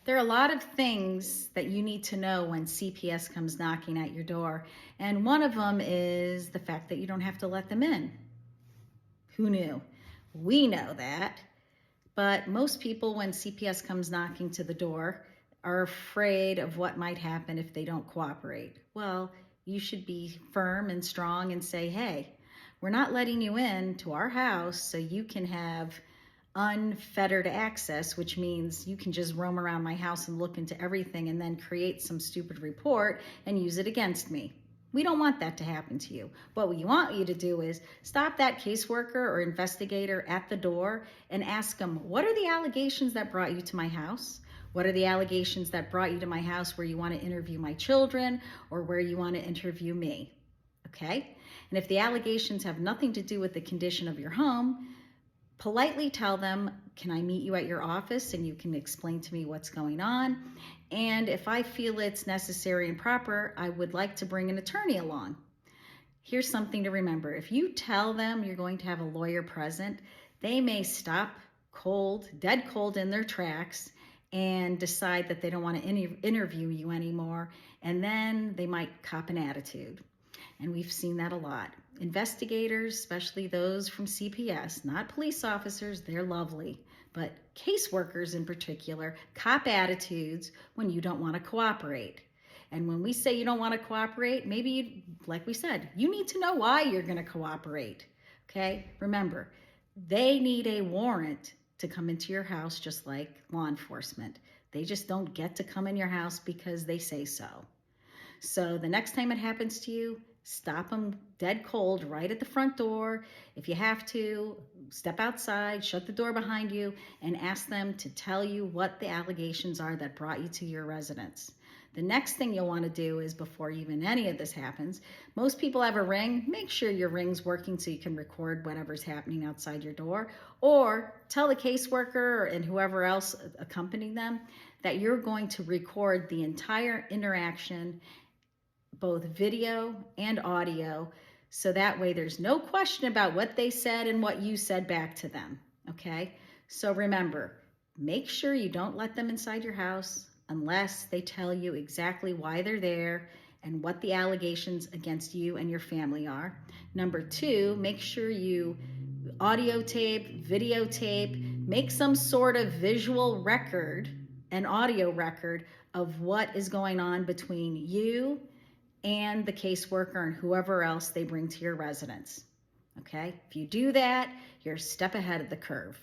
There are a lot of things that you need to know when CPS comes knocking at your door. And one of them is the fact that you don't have to let them in. Who knew? We know that. But most people, when CPS comes knocking to the door, are afraid of what might happen if they don't cooperate. Well, you should be firm and strong and say, hey, we're not letting you in to our house so you can have unfettered access, which means you can just roam around my house and look into everything and then create some stupid report and use it against me. We don't want that to happen to you. What we want you to do is stop that caseworker or investigator at the door and ask them, what are the allegations that brought you to my house? What are the allegations that brought you to my house where you want to interview my children or where you want to interview me? Okay? And if the allegations have nothing to do with the condition of your home, politely tell them, can I meet you at your office and you can explain to me what's going on? And if I feel it's necessary and proper, I would like to bring an attorney along. Here's something to remember. If you tell them you're going to have a lawyer present, they may stop cold, dead cold in their tracks and decide that they don't want to interview you anymore. And then they might cop an attitude. And we've seen that a lot. Investigators, especially those from CPS, not police officers, they're lovely, but caseworkers in particular, cop attitudes when you don't want to cooperate. And when we say you don't want to cooperate, maybe, like we said, you need to know why you're going to cooperate, okay? Remember, they need a warrant to come into your house just like law enforcement. They just don't get to come in your house because they say so. So the next time it happens to you, stop them dead cold right at the front door. If you have to, step outside, shut the door behind you, and ask them to tell you what the allegations are that brought you to your residence. The next thing you'll want to do is, before even any of this happens, most people have a ring. Make sure your ring's working so you can record whatever's happening outside your door, or tell the caseworker and whoever else accompanying them that you're going to record the entire interaction, both video and audio, so that way there's no question about what they said and what you said back to them, okay? So remember, make sure you don't let them inside your house unless they tell you exactly why they're there and what the allegations against you and your family are. Number two, make sure you audio tape, videotape, make some sort of visual record, an audio record of what is going on between you and the caseworker and whoever else they bring to your residence. Okay? If you do that, you're a step ahead of the curve.